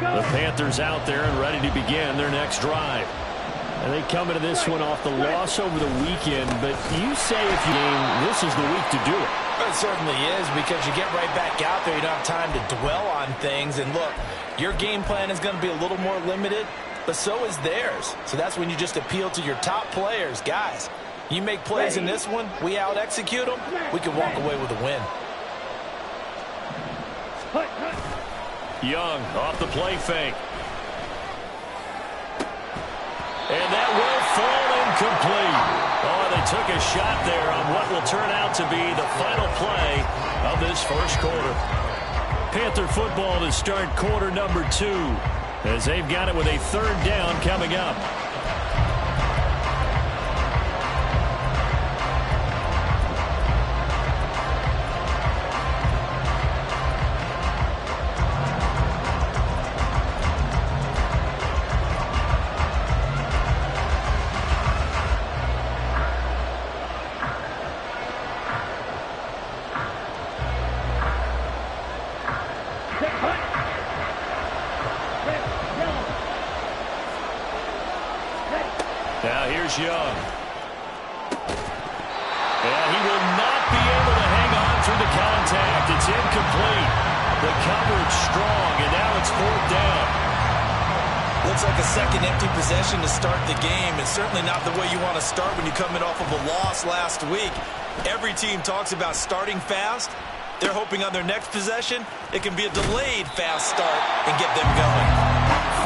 The Panthers out there and ready to begin their next drive. And they come into this one off the loss over the weekend, but you say if you game, this is the week to do it. It certainly is, because you get right back out there. You don't have time to dwell on things. And look, your game plan is going to be a little more limited, but so is theirs. So that's when you just appeal to your top players. Guys, you make plays in this one, we out-execute them, we can walk away with a win. Young off the play fake. And that will fall incomplete. Oh, they took a shot there on what will turn out to be the final play of this first quarter. Panther football to start quarter number 2, as they've got it with a third down coming up. Now here's Young. And he will not be able to hang on through the contact. It's incomplete. The coverage strong, and now it's fourth down. Looks like a second empty possession to start the game, and certainly not the way you want to start when you're coming off of a loss last week. Every team talks about starting fast. They're hoping on their next possession, it can be a delayed fast start and get them going.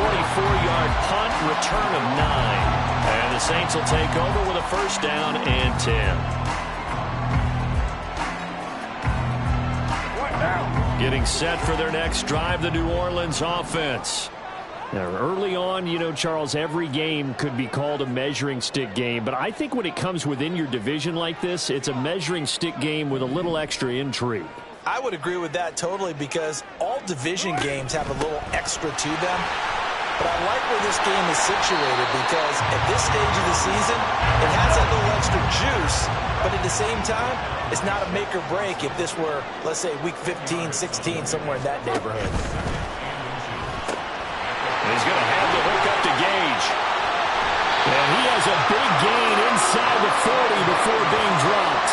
44-yard punt, return of 9. And the Saints will take over with a first down and 10. Getting set for their next drive, the New Orleans offense. Now, early on, you know, Charles, every game could be called a measuring stick game. But I think when it comes within your division like this, it's a measuring stick game with a little extra intrigue. I would agree with that totally, because all division games have a little extra to them. But I like where this game is situated, because at this stage of the season, it has that little extra juice, but at the same time, it's not a make or break if this were, let's say, week 15, 16, somewhere in that neighborhood. He's going to have the hook up to Gage. And he has a big gain inside the 40 before being dropped.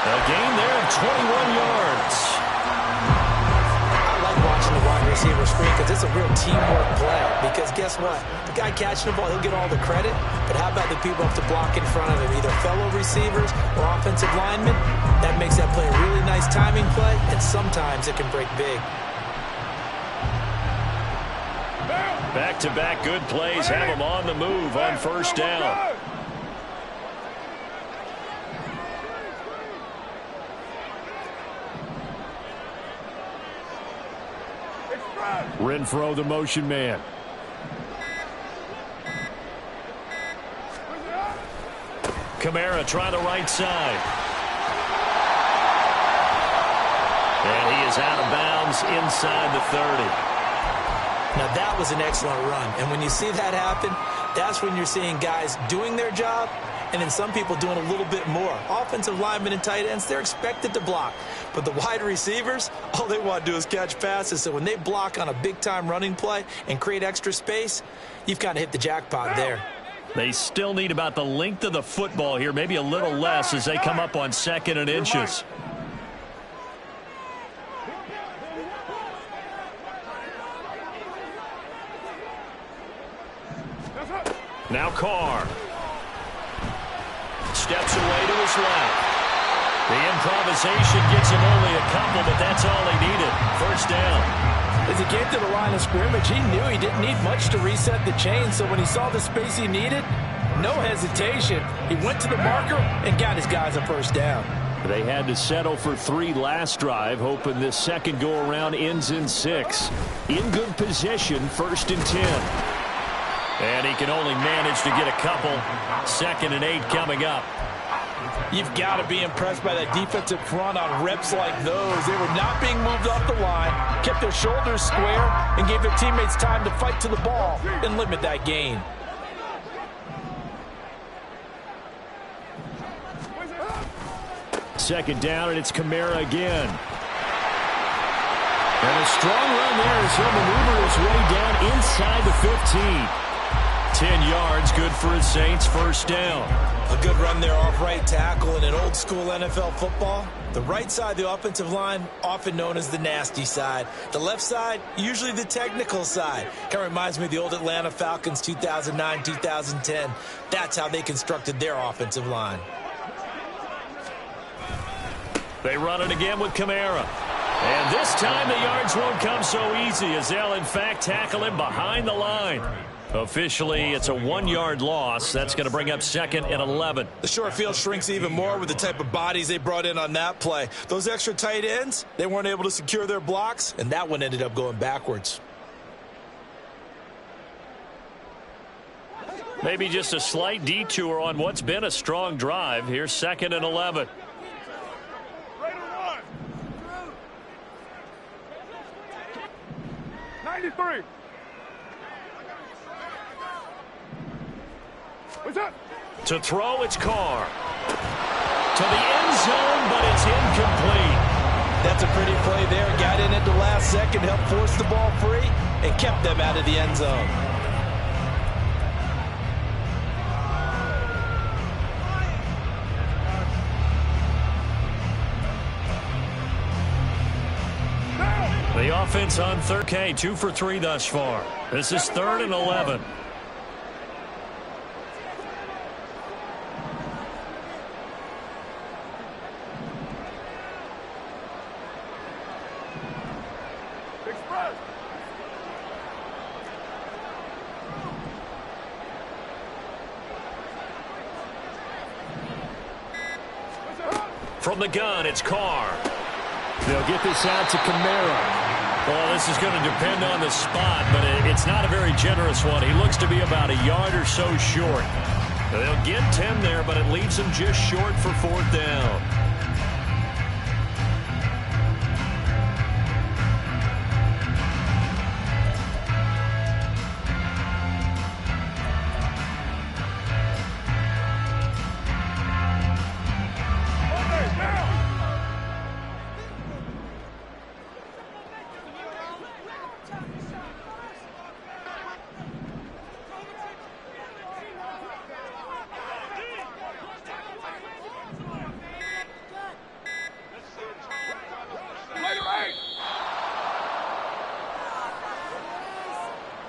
A gain there of 21 yards. Watching the wide receiver screen, because it's a real teamwork play. Because guess what? The guy catching the ball, he'll get all the credit. But how about the people up to block in front of him, either fellow receivers or offensive linemen? That makes that play a really nice timing play, and sometimes it can break big. Back-to-back good plays have him on the move on first down. Renfro, the motion man. Kamara trying the right side. And he is out of bounds inside the 30. Now that was an excellent run. And when you see that happen, that's when you're seeing guys doing their job, and then some people doing a little bit more. Offensive linemen and tight ends, they're expected to block. But the wide receivers, all they want to do is catch passes. So when they block on a big-time running play and create extra space, you've kind of hit the jackpot there. They still need about the length of the football here, maybe a little less as they come up on 2nd and inches. Now Carr. Steps away to his left. The improvisation gets him only a couple, but that's all he needed. First down. As he came to the line of scrimmage, he knew he didn't need much to reset the chain, so when he saw the space he needed, no hesitation. He went to the marker and got his guys a first down. They had to settle for 3 last drive, hoping this second go-around ends in 6. In good position, 1st and 10. And he can only manage to get a couple. 2nd and 8 coming up. You've got to be impressed by that defensive front on reps like those. They were not being moved off the line, kept their shoulders square, and gave their teammates time to fight to the ball and limit that gain. Second down, and it's Kamara again. And a strong run there as he'll maneuver his way down inside the 15. 10 yards, good for his Saints, first down. A good run there off right tackle. In an old school NFL football, the right side of the offensive line, often known as the nasty side. The left side, usually the technical side. Kind of reminds me of the old Atlanta Falcons 2009, 2010. That's how they constructed their offensive line. They run it again with Kamara. And this time the yards won't come so easy as they'll, in fact, tackle him behind the line. Officially, it's a 1-yard loss. That's going to bring up second and 11. The short field shrinks even more with the type of bodies they brought in on that play. Those extra tight ends, they weren't able to secure their blocks, and that one ended up going backwards. Maybe just a slight detour on what's been a strong drive. Here's second and 11. 93. What's up? To throw, it's Carr. To the end zone, but it's incomplete. That's a pretty play there. Got in at the last second, helped force the ball free, and kept them out of the end zone. The offense on third. Okay, 2 for 3 thus far. This is third and 11. Express. From the gun, it's Carr. They'll get this out to Kamara. Well, this is going to depend on the spot, but it's not a very generous one. He looks to be about a yard or so short. They'll get 10 there, but it leaves him just short for fourth down.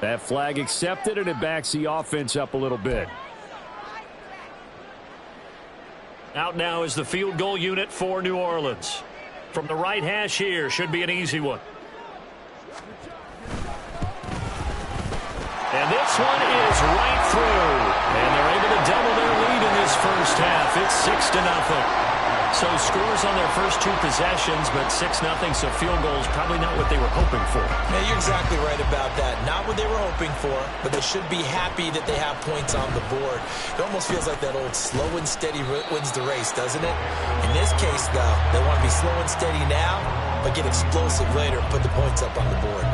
That flag accepted, and it backs the offense up a little bit. Out now is the field goal unit for New Orleans. From the right hash here, should be an easy one. And this one is right through. And they're able to double their lead in this first half. It's 6-0. So scores on their first 2 possessions, but 6-0, so field goals probably not what they were hoping for. Yeah, you're exactly right about that. Not what they were hoping for, but they should be happy that they have points on the board. It almost feels like that old slow and steady wins the race, doesn't it? In this case, though, they want to be slow and steady now, but get explosive later and put the points up on the board.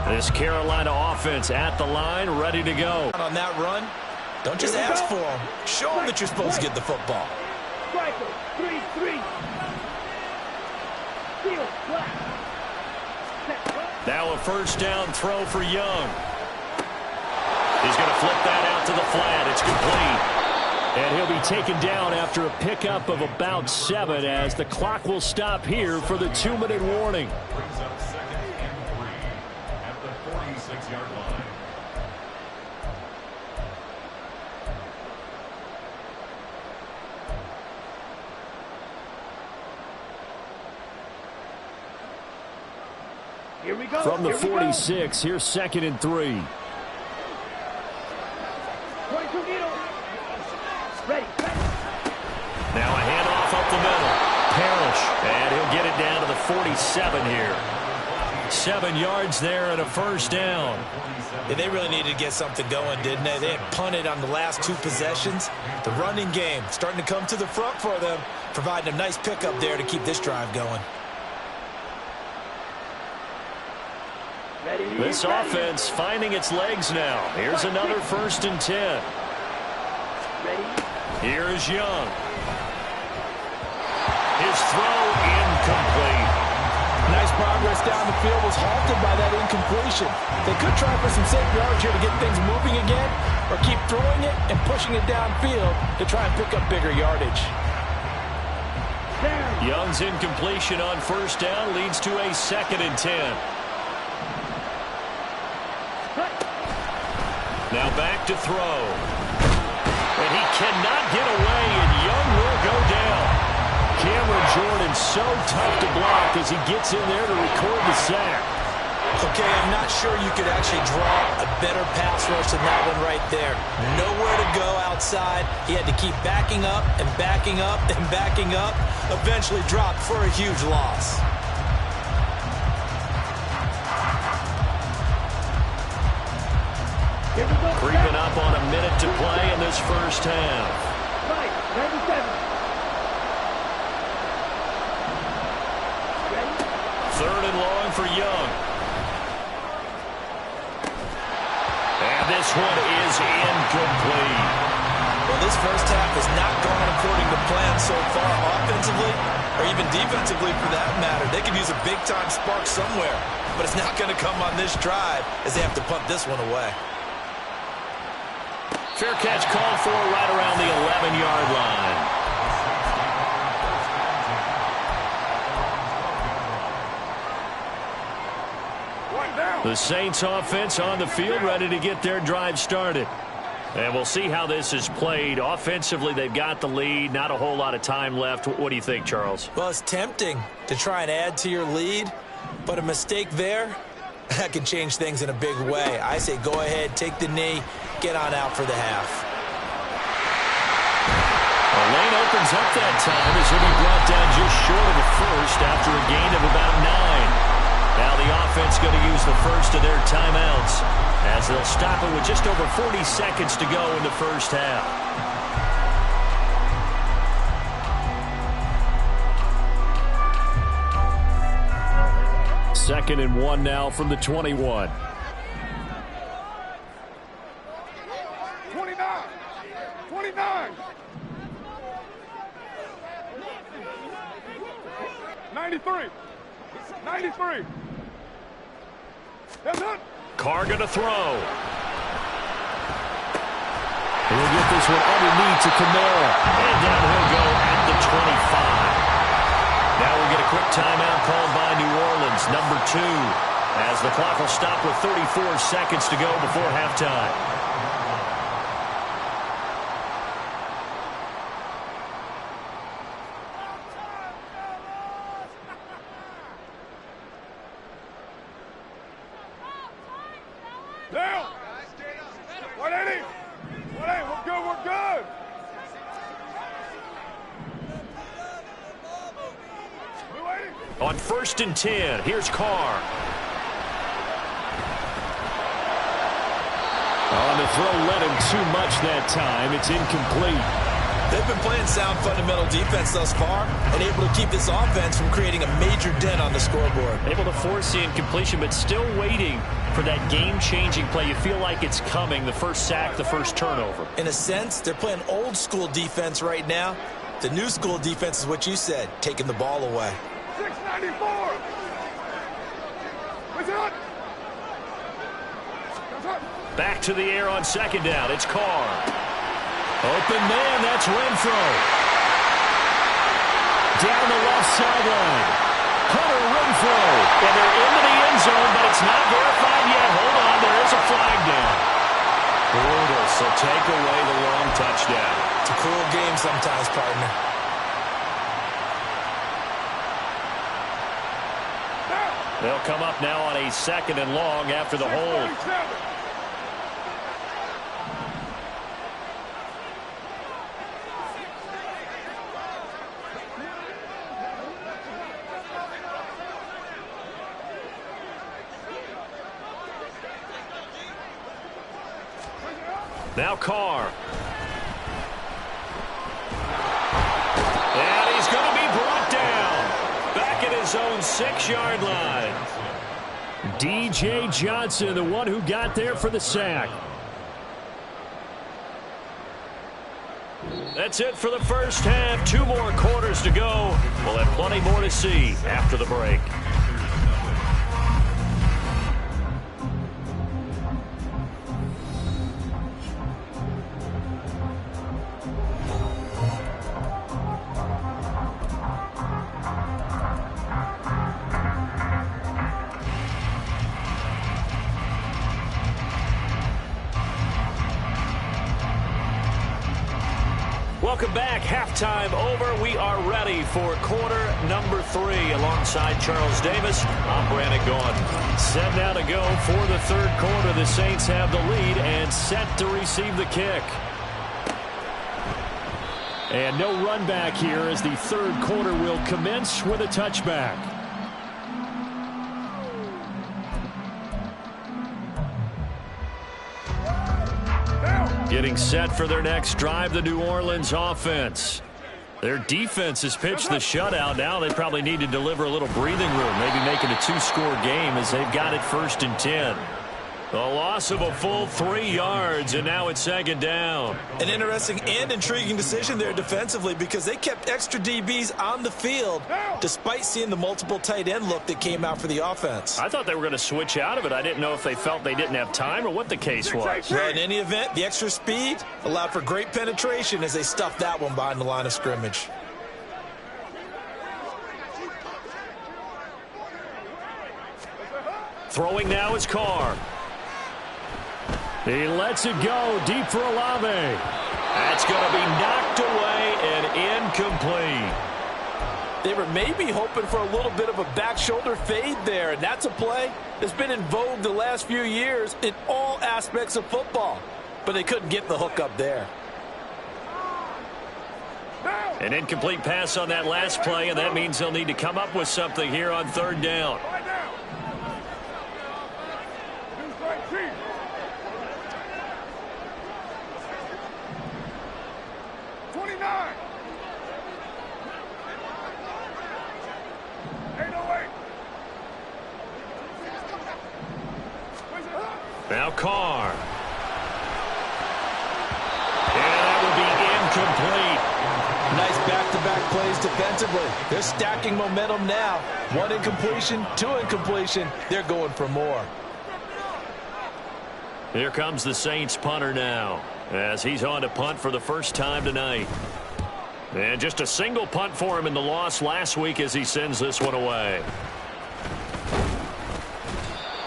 This Carolina offense at the line, ready to go. On that run, don't just ask for them. Show them that you're supposed to get the football. Striker, 3-3. Field, flat. Now a first down throw for Young. He's going to flip that out to the flat. It's complete. And he'll be taken down after a pickup of about 7 as the clock will stop here for the 2-minute warning. Here we go. From the 46, here's second and 3. 22 needle. Ready. Now a handoff up the middle. Parrish, and he'll get it down to the 47 here. 7 yards there and a first down. Yeah, they really needed to get something going, didn't they? They had punted on the last 2 possessions. The running game starting to come to the front for them, providing a nice pickup there to keep this drive going. This offense finding its legs now. Here's another 1st and 10. Here's Young. His throw incomplete. Nice progress down the field was halted by that incompletion. They could try for some safe yards here to get things moving again, or keep throwing it and pushing it downfield to try and pick up bigger yardage. Young's incompletion on 1st down leads to a 2nd and 10. Now back to throw. And he cannot get away, and Young will go down. Cameron Jordan so tough to block as he gets in there to record the sack. Okay, I'm not sure you could actually draw a better pass rush than that one right there. Nowhere to go outside. He had to keep backing up and backing up and backing up. Eventually dropped for a huge loss. Creeping up on a minute to play in this 1st half. Right, 97. 3rd and long for Young. And this one is incomplete. Well, this 1st half has not gone according to plan so far offensively, or even defensively for that matter. They could use a big-time spark somewhere, but it's not going to come on this drive as they have to punt this one away. Fair catch called for right around the 11-yard line. The Saints offense on the field ready to get their drive started. And we'll see how this is played. Offensively, they've got the lead. Not a whole lot of time left. What do you think, Charles? Well, it's tempting to try and add to your lead, but a mistake there, that can change things in a big way. I say go ahead, take the knee, get on out for the half. The lane opens up that time as he'll be brought down just short of the 1st after a gain of about 9. Now the offense going to use the 1st of their timeouts as they'll stop it with just over 40 seconds to go in the 1st half. Second and 1 now from the 21. 29. 93. That's it. Carr going to throw. He'll get this one underneath to Kamara. And down he'll go at the 25. Now we'll get a quick timeout called by New Orleans, number 2, as the clock will stop with 34 seconds to go before halftime. Down. 180. 180. We're good. We're good. On 1st and 10, here's Carr. On the throw, led him too much that time. It's incomplete. They've been playing sound fundamental defense thus far and able to keep this offense from creating a major dent on the scoreboard. Able to force the incompletion, but still waiting for that game-changing play. You feel like it's coming, the first sack, the first turnover. In a sense, they're playing old-school defense right now. The new school defense is what you said, taking the ball away. 694. What's it? Back to the air on 2nd down. It's Carr. Open man, that's Renfro. Down the left sideline. Hunter Renfro. And they're into the end zone, but it's not verified yet. Hold on, there is a flag down. Brutal, so take away the long touchdown. It's a cruel game sometimes, partner. They'll come up now on a 2nd and long after the hold. Now Carr. And he's going to be brought down. Back at his own 6-yard line. D.J. Johnson, the one who got there for the sack. That's it for the first half. 2 more quarters to go. We'll have plenty more to see after the break. Welcome back. Halftime over. We are ready for quarter number 3. Alongside Charles Davis, I'm Brandon Gaudin. Set now to go for the third quarter. The Saints have the lead and set to receive the kick. And no run back here as the third quarter will commence with a touchback. Getting set for their next drive, the New Orleans offense. Their defense has pitched the shutout. Now they probably need to deliver a little breathing room, maybe make it a 2-score game as they've got it 1st and 10. A loss of a full 3 yards, and now it's 2nd down. An interesting and intriguing decision there defensively because they kept extra DBs on the field despite seeing the multiple tight end look that came out for the offense. I thought they were going to switch out of it. I didn't know if they felt they didn't have time or what the case was. Well, in any event, the extra speed allowed for great penetration as they stuffed that one behind the line of scrimmage. Throwing now is Carr. He lets it go deep for Olave. That's going to be knocked away and incomplete. They were maybe hoping for a little bit of a back shoulder fade there, and that's a play that's been in vogue the last few years in all aspects of football. But they couldn't get the hook up there. An incomplete pass on that last play, and that means they'll need to come up with something here on 3rd down. 29. 808. Now Carr. And that will be incomplete. Nice back-to-back plays defensively. They're stacking momentum now. 1 incompletion, 2 incompletion. They're going for more. Here comes the Saints punter now as he's on to punt for the first time tonight. And just a single punt for him in the loss last week as he sends this one away.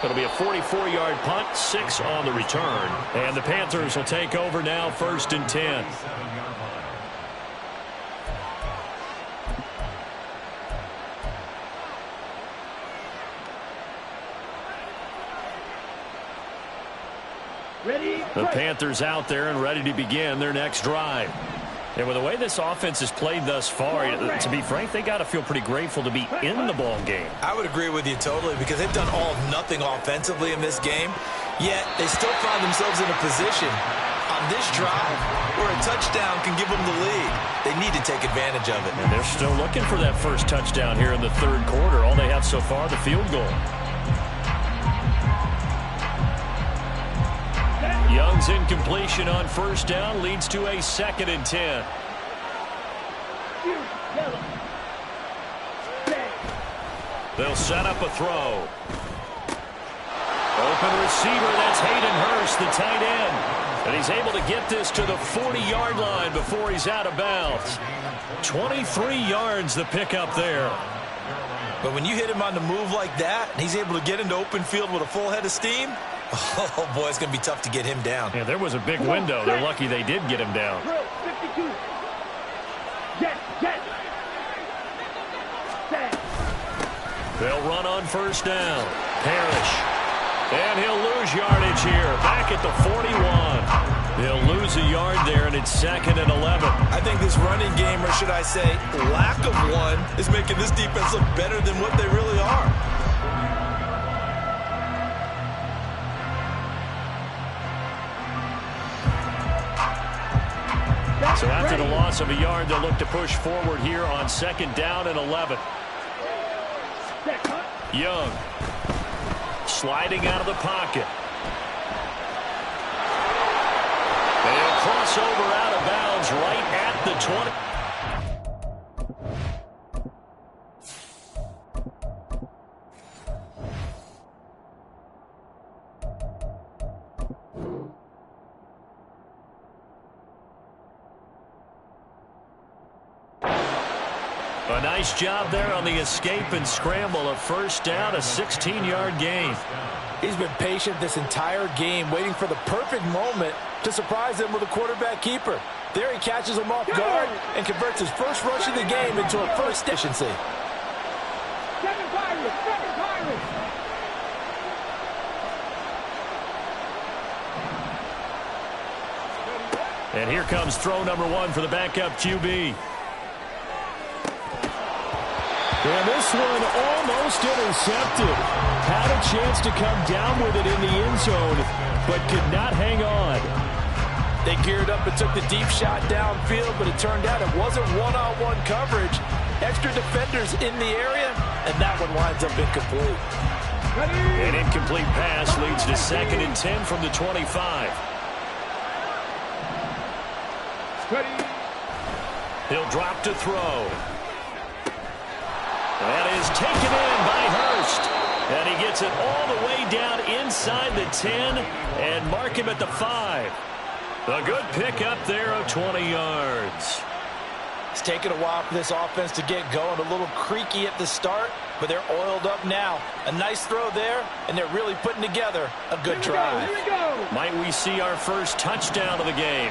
It'll be a 44-yard punt, 6 on the return. And the Panthers will take over now 1st and 10. The Panthers out there and ready to begin their next drive. And with the way this offense has played thus far, to be frank, they got to feel pretty grateful to be in the ball game. I would agree with you totally because they've done all nothing offensively in this game, yet they still find themselves in a position on this drive where a touchdown can give them the lead. They need to take advantage of it. And they're still looking for that first touchdown here in the third quarter. All they have so far, the field goal. Young's incompletion on 1st down leads to a 2nd and 10. They'll set up a throw. Open receiver, that's Hayden Hurst, the tight end. And he's able to get this to the 40-yard line before he's out of bounds. 23 yards the pickup there. But when you hit him on the move like that, and he's able to get into open field with a full head of steam, oh, boy, it's going to be tough to get him down. Yeah, there was a big window. They're lucky they did get him down. 52. Get. They'll run on 1st down. Parrish. And he'll lose yardage here. Back at the 41. He'll lose a yard there, and it's 2nd and 11. I think this running game, or should I say lack of one, is making this defense look better than what they really are. So after the loss of a yard, they'll look to push forward here on 2nd down and 11. Young sliding out of the pocket. They'll cross over out of bounds right at the 20. A nice job there on the escape and scramble. A first down, a 16-yard gain. He's been patient this entire game, waiting for the perfect moment to surprise him with a quarterback keeper. There he catches him off guard and converts his first rush of the game into a first efficiency. Second Pirates, second Pirates. And here comes throw number 1 for the backup QB. And this one almost intercepted. Had a chance to come down with it in the end zone, but could not hang on. They geared up and took the deep shot downfield, but it turned out it wasn't one-on-one coverage. Extra defenders in the area, and that one winds up incomplete. An incomplete pass leads to 2nd and 10 from the 25. He'll drop to throw. That is taken in by Hurst. And he gets it all the way down inside the 10 and mark him at the 5. A good pick up there of 20 yards. It's taken a while for this offense to get going. A little creaky at the start, but they're oiled up now. A nice throw there, and they're really putting together a good drive. Might we see our first touchdown of the game?